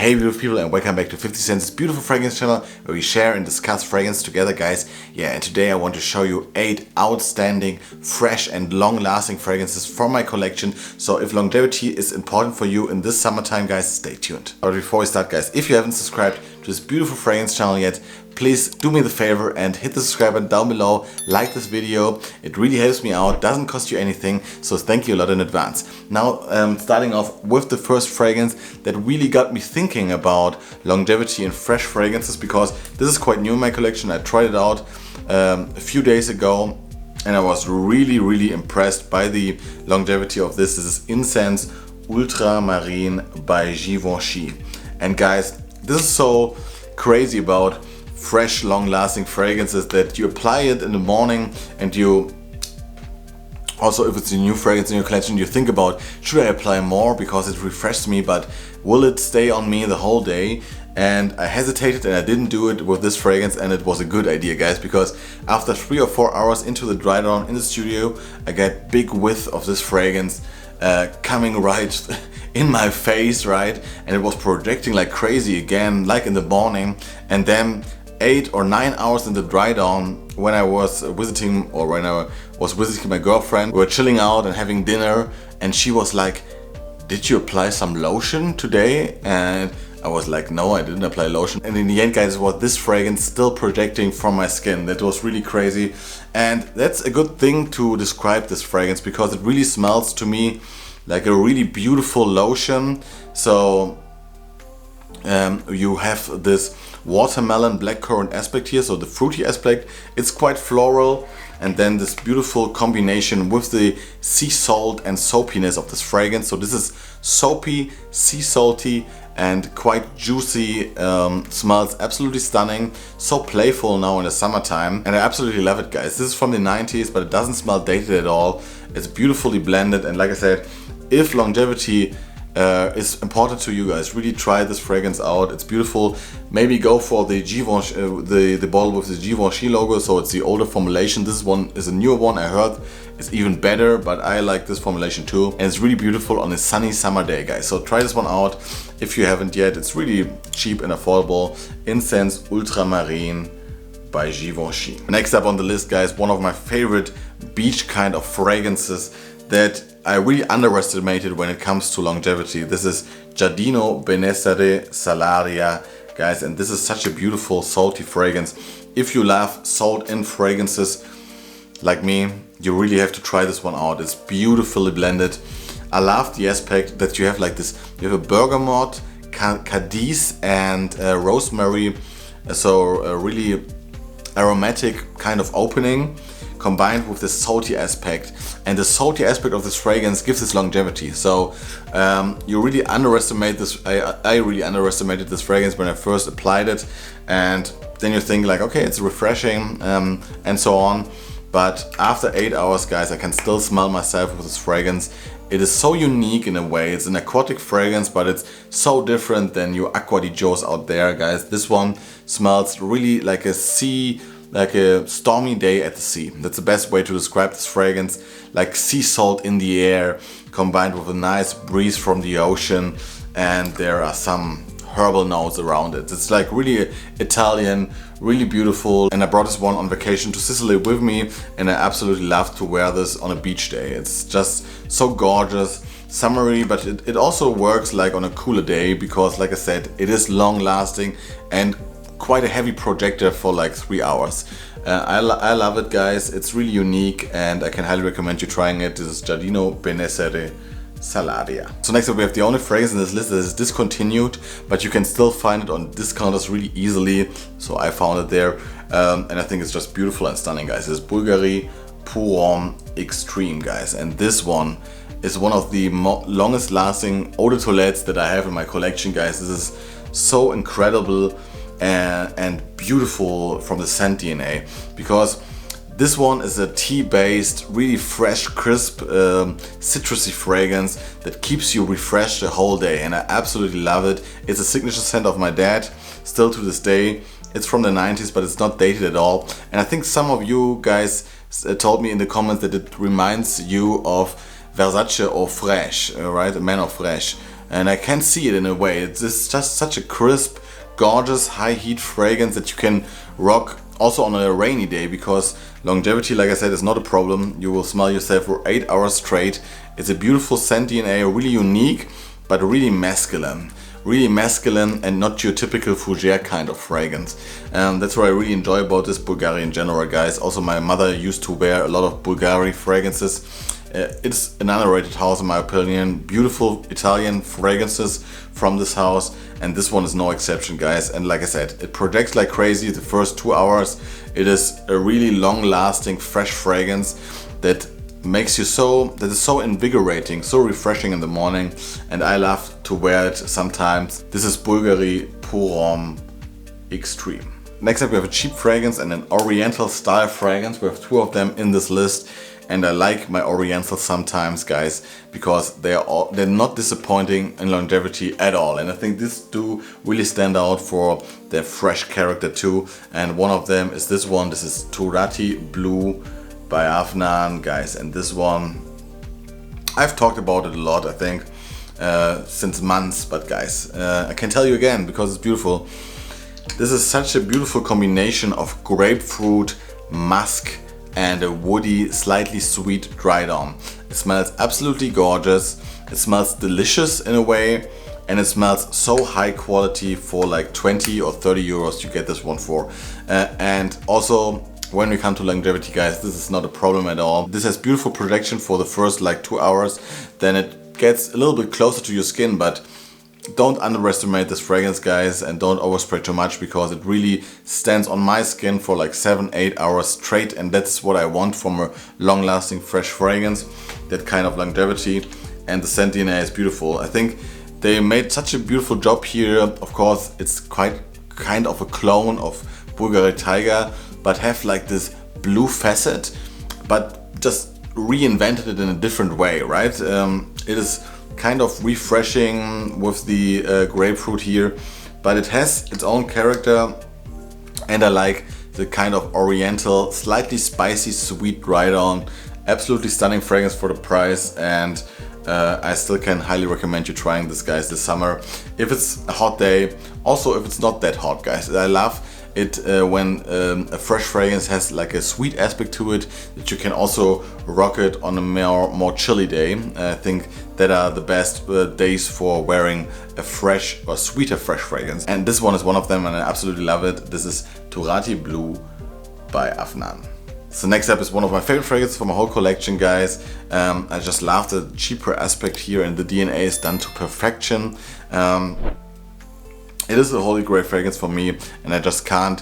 Hey beautiful people, and welcome back to 50 Cent's beautiful fragrance channel where we share and discuss fragrance together, guys. Yeah, and today I want to show you 8 outstanding, fresh and long-lasting fragrances from my collection. So if longevity is important for you in this summertime, guys, stay tuned. But before we start, guys, if you haven't subscribed to this beautiful fragrance channel yet, please do me the favor and hit the subscribe button down below, like this video. It really helps me out, doesn't cost you anything, so thank you a lot in advance. Now, starting off with the first fragrance that really got me thinking about longevity and fresh fragrances, because this is quite new in my collection. I tried it out a few days ago and I was really impressed by the longevity of this. This is Insense Ultramarine by Givenchy. And guys, this is so crazy about fresh, long-lasting fragrances that you apply it in the morning, and you also, if it's a new fragrance in your collection, you think about, should I apply more because it refreshes me, but will it stay on me the whole day? And I hesitated and I didn't do it with this fragrance, and it was a good idea, guys, because after 3 or 4 hours into the dry down in the studio, I got big whiff of this fragrance coming right in my face, right? And it was projecting like crazy again, like in the morning. And then 8 or 9 hours in the dry down, when I was visiting my girlfriend, we were chilling out and having dinner, and she was like, "Did you apply some lotion today?" And I was like, "No, I didn't apply lotion." And in the end, guys, it was this fragrance still projecting from my skin. That was really crazy. And that's a good thing to describe this fragrance, because it really smells to me like a really beautiful lotion. So you have this watermelon blackcurrant aspect here, so the fruity aspect, it's quite floral, and then this beautiful combination with the sea salt and soapiness of this fragrance. So this is soapy, sea salty and quite juicy. Smells absolutely stunning, so playful now in the summertime, and I absolutely love it, guys. This is from the 90s, but it doesn't smell dated at all. It's beautifully blended, and like I said, if longevity is important to you guys, really try this fragrance out. It's beautiful. Maybe go for the Givenchy, the bottle with the Givenchy logo, so it's the older formulation. This one is a newer one. I heard it's even better, but I like this formulation too, and it's really beautiful on a sunny summer day, guys. So try this one out if you haven't yet. It's really cheap and affordable. Insense Ultramarine by Givenchy. Next up on the list, guys, one of my favorite beach kind of fragrances that I really underestimated when it comes to longevity. This is Giardino, Benessere, Salaria, guys, and this is such a beautiful salty fragrance. If you love salt in fragrances like me, you really have to try this one out. It's beautifully blended. I love the aspect that you have like this, you have a bergamot, cadiz and rosemary, so a really aromatic kind of opening, combined with this salty aspect, and the salty aspect of this fragrance gives this longevity. So you really underestimate this. I really underestimated this fragrance when I first applied it, and then you think like, okay, it's refreshing and so on, but after 8 hours, guys, I can still smell myself with this fragrance. It is so unique in a way. It's an aquatic fragrance, but it's so different than your Acqua di Gios out there, guys. This one smells really like a sea, like a stormy day at the sea. That's the best way to describe this fragrance. Like sea salt in the air combined with a nice breeze from the ocean, and there are some herbal notes around it. It's like really Italian, really beautiful, and I brought this one on vacation to Sicily with me, and I absolutely love to wear this on a beach day. It's just so gorgeous, summery, but it also works like on a cooler day, because like I said, it is long lasting and quite a heavy projector for like 3 hours. I love it, guys. It's really unique, and I can highly recommend you trying it. This is Giardino, Benessere, Salaria. So next up, we have the only fragrance in this list that is discontinued, but you can still find it on discounters really easily. So I found it there, and I think it's just beautiful and stunning, guys. This is Bvlgari Pour Homme Extreme, guys, and this one is one of the longest lasting eau de toilettes that I have in my collection, guys. This is so incredible and beautiful from the scent DNA, because this one is a tea-based, really fresh, crisp, citrusy fragrance that keeps you refreshed the whole day, and I absolutely love it. It's a signature scent of my dad, still to this day. It's from the 90s, but it's not dated at all. And I think some of you guys told me in the comments that it reminds you of Versace or Fresh, right? A Man of Fresh. and I can see it in a way. It's just such a crisp, gorgeous, high heat fragrance that you can rock also on a rainy day, because longevity, like I said, is not a problem. You will smell yourself for 8 hours straight. It's a beautiful scent DNA, really unique, but really masculine. Really masculine and not your typical fougere kind of fragrance. That's what I really enjoy about this Bvlgari in general, guys. Also, my mother used to wear a lot of Bvlgari fragrances. It's an underrated house in my opinion. Beautiful Italian fragrances from this house, and this one is no exception, guys. And like I said, it projects like crazy the first 2 hours. It is a really long-lasting, fresh fragrance that makes you that is so invigorating, so refreshing in the morning, and I love to wear it sometimes. This is Bvlgari Pour Homme Extreme. Next up, we have a cheap fragrance and an Oriental style fragrance. We have 2 of them in this list, and I like my Orientals sometimes, guys, because they're not disappointing in longevity at all. And I think these do really stand out for their fresh character too. And one of them is this one. This is Turathi Blue by Afnan, guys, and this one I've talked about it a lot, I think, since months, but guys, I can tell you again because it's beautiful. This is such a beautiful combination of grapefruit, musk, and a woody, slightly sweet dried on. It smells absolutely gorgeous, it smells delicious in a way, and it smells so high quality. For like 20 or 30 euros you get this one for. And also, when we come to longevity, guys, this is not a problem at all. This has beautiful protection for the first like 2 hours, then it gets a little bit closer to your skin, but don't underestimate this fragrance, guys, and don't overspray too much, because it really stands on my skin for like 7-8 hours straight, and that's what I want from a long-lasting fresh fragrance, that kind of longevity. And the scent DNA is beautiful. I think they made such a beautiful job here. Of course, it's quite kind of a clone of Bvlgari Tiger, but have like this blue facet, but just reinvented it in a different way, right? It is kind of refreshing with the grapefruit here, but it has its own character, and I like the kind of Oriental, slightly spicy, sweet dried on. Absolutely stunning fragrance for the price, and I still can highly recommend you trying this, guys, this summer if it's a hot day. Also, if it's not that hot, guys, I love it when a fresh fragrance has like a sweet aspect to it, that you can also rock it on a more chilly day. I think that are the best days for wearing a fresh or sweeter fresh fragrance, and this one is one of them, and I absolutely love it. This is Turathi Blue by Afnan. So next up is one of my favorite fragrances from my whole collection, guys. I just love the cheaper aspect here, and the DNA is done to perfection. It is a holy grail fragrance for me, and I just can't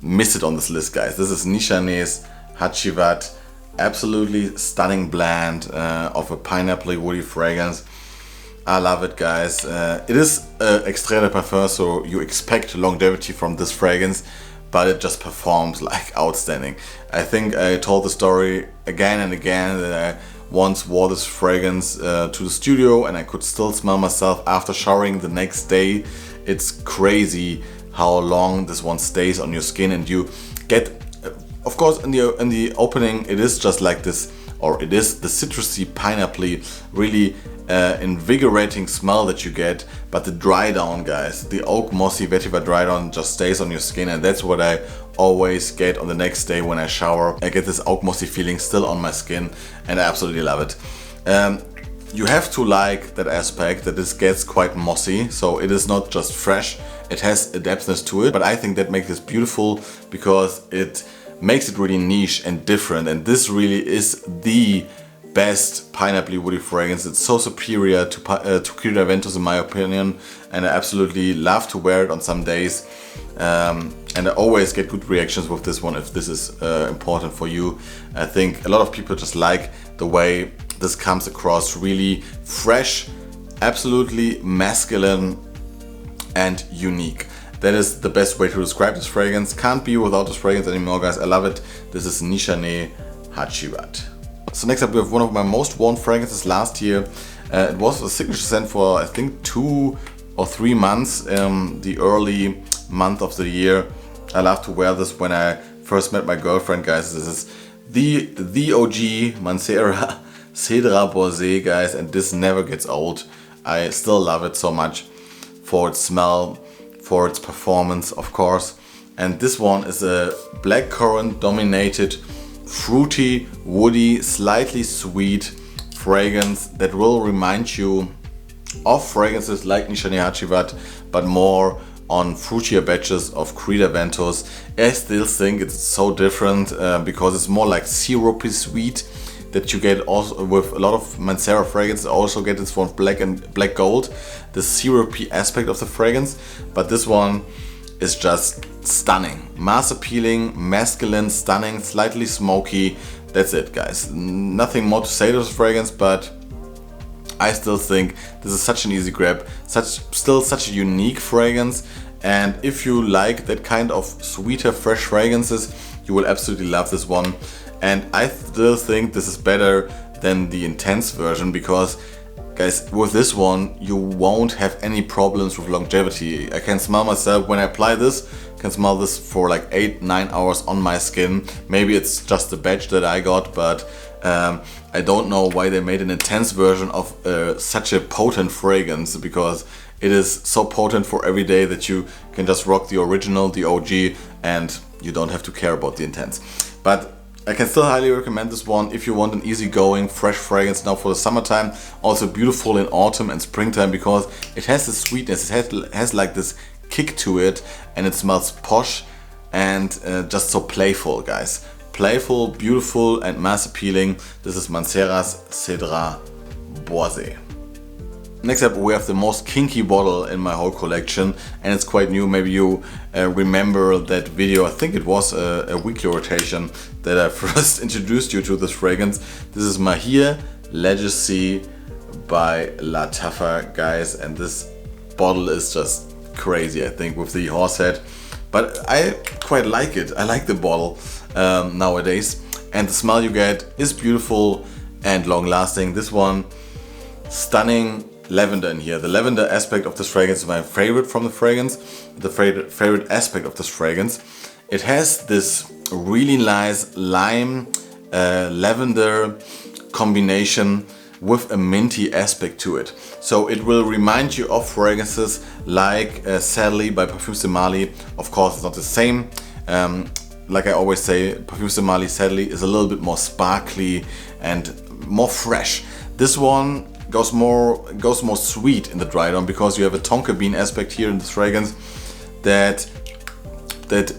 miss it on this list, guys. This is Nishane Hacivat. Absolutely stunning blend of a pineapple woody fragrance. I love it, guys. It is extrait de parfum, so you expect longevity from this fragrance, but it just performs like outstanding. I think I told the story again and again that I once wore this fragrance to the studio, and I could still smell myself after showering the next day. It's crazy how long this one stays on your skin, and you get, of course, in the opening it is just like this, or it is the citrusy, pineapple, really invigorating smell that you get, but the dry down, guys, the oak mossy vetiver dry down just stays on your skin, and that's what I always get on the next day when I shower. I get this oak mossy feeling still on my skin, and I absolutely love it. You have to like that aspect, that this gets quite mossy, so it is not just fresh, it has a depthness to it, but I think that makes this beautiful because it makes it really niche and different, and this really is the best pineapple woody fragrance. It's so superior to Cuida Ventus in my opinion, and I absolutely love to wear it on some days, and I always get good reactions with this one if this is important for you. I think a lot of people just like the way this comes across, really fresh, absolutely masculine and unique. That is the best way to describe this fragrance. Can't be without this fragrance anymore, guys. I love it. This is Nishane Hacivat. So next up we have one of my most worn fragrances last year. It was a signature scent for I think 2 or 3 months, the early month of the year. I love to wear this when I first met my girlfriend, guys. This is the OG Mancera Cedrat Bois, guys, and this never gets old. I still love it so much for its smell, for its performance, of course. And this one is a blackcurrant dominated, fruity, woody, slightly sweet fragrance that will remind you of fragrances like Nishane Hacivat, but more on fruitier batches of Creed Ventus. I still think it's so different because it's more like syrupy sweet that you get also with a lot of Mancera fragrances. Also get this from black gold, the syrupy aspect of the fragrance. But this one is just stunning, mass appealing, masculine, stunning, slightly smoky. That's it, guys. Nothing more to say to this fragrance, but I still think this is such an easy grab, still such a unique fragrance. And if you like that kind of sweeter, fresh fragrances, you will absolutely love this one. And I still think this is better than the Intense version because, guys, with this one you won't have any problems with longevity. I can smell myself when I apply this, can smell this for like 8-9 hours on my skin. Maybe it's just the batch that I got, but I don't know why they made an Intense version of such a potent fragrance, because it is so potent for every day that you can just rock the original, the OG, and you don't have to care about the Intense. But I can still highly recommend this one if you want an easygoing, fresh fragrance now for the summertime. Also beautiful in autumn and springtime because it has this sweetness, it has like this kick to it, and it smells posh and just so playful, guys. Playful, beautiful and mass appealing. This is Mancera's Cedrat Boise. Next up we have the most kinky bottle in my whole collection, and it's quite new. Maybe you remember that video, I think it was a weekly rotation that I first introduced you to this fragrance. This is Maahir Legacy by Lattafa, guys, and this bottle is just crazy, I think, with the horse head. But I quite like it. I like the bottle nowadays, and the smell you get is beautiful and long lasting. This one, stunning lavender in here. The lavender aspect of this fragrance is my favorite from the fragrance. The favorite aspect of this fragrance. It has this really nice lime lavender combination with a minty aspect to it. So it will remind you of fragrances like Sadly by Parfums de Mali. Of course, it's not the same. Like I always say, Parfums de Mali Sadly is a little bit more sparkly and more fresh. This one goes more sweet in the dry down because you have a tonka bean aspect here in this fragrance that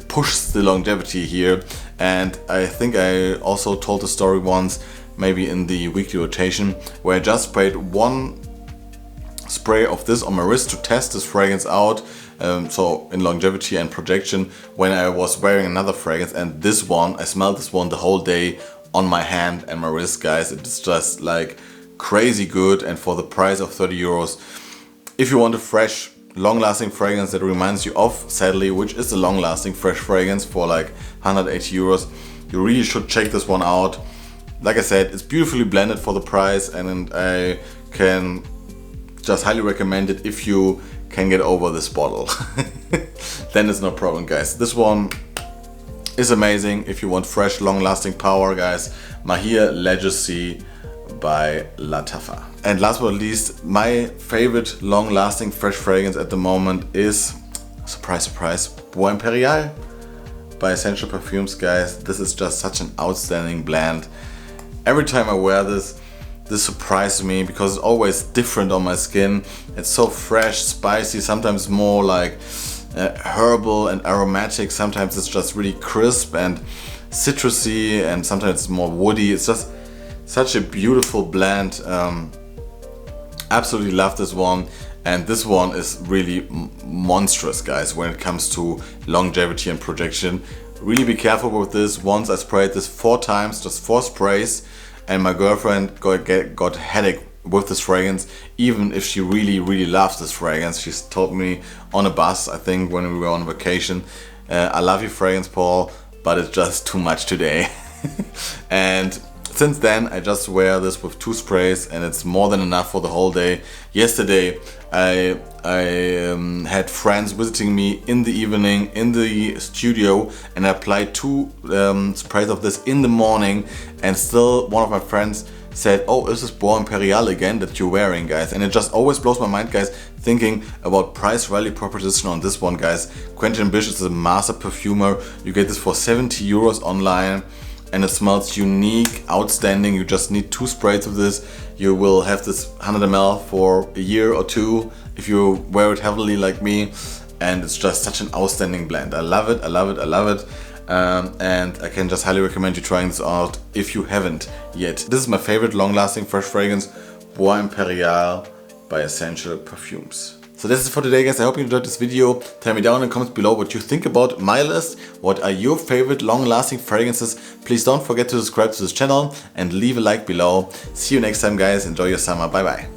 pushes the longevity here. And I think I also told the story once, maybe in the weekly rotation, where I just sprayed one spray of this on my wrist to test this fragrance out, so in longevity and projection, when I was wearing another fragrance. And this one, I smelled this one the whole day on my hand and my wrist, guys. It's just like crazy good, and for the price of 30 euros, if you want a fresh, long-lasting fragrance that reminds you of Sadly, which is a long-lasting fresh fragrance for like 180 euros, you really should check this one out. Like I said, it's beautifully blended for the price, and I can just highly recommend it if you can get over this bottle. Then it's no problem, guys. This one is amazing if you want fresh, long-lasting power, guys. Maahir Legacy by Lattafa. And last but not least, my favorite long-lasting fresh fragrance at the moment is, surprise, surprise, Bois Imperial by Essential Parfums, guys. This is just such an outstanding blend. Every time I wear this surprises me because it's always different on my skin. It's so fresh, spicy, sometimes more like herbal and aromatic. Sometimes it's just really crisp and citrusy, and sometimes it's more woody. It's just such a beautiful blend. Absolutely love this one. And this one is really monstrous, guys, when it comes to longevity and projection. Really be careful with this. Once I sprayed this 4 times, just 4 sprays, and my girlfriend got headache with this fragrance, even if she really loves this fragrance. She's told me on a bus, I think, when we were on vacation, I love your fragrance, Paul, but it's just too much today. And since then I just wear this with 2 sprays, and it's more than enough for the whole day. Yesterday I had friends visiting me in the evening in the studio, and I applied 2 sprays of this in the morning, and still one of my friends said, oh, is this Bois Imperial again that you're wearing, guys? And it just always blows my mind, guys, thinking about price value proposition on this one, guys. Quentin Ambitious is a master perfumer. You get this for 70 euros online. And it smells unique, outstanding. You just need 2 sprays of this. You will have this 100 ml for a year or 2 if you wear it heavily like me. And it's just such an outstanding blend. I love it, I love it, I love it. And I can just highly recommend you trying this out if you haven't yet. This is my favorite long-lasting fresh fragrance, Bois Imperial by Essential Parfums. So this is for today, guys. I hope you enjoyed this video. Tell me down in the comments below what you think about my list. What are your favorite long-lasting fragrances? Please don't forget to subscribe to this channel and leave a like below. See you next time, guys. Enjoy your summer. Bye bye.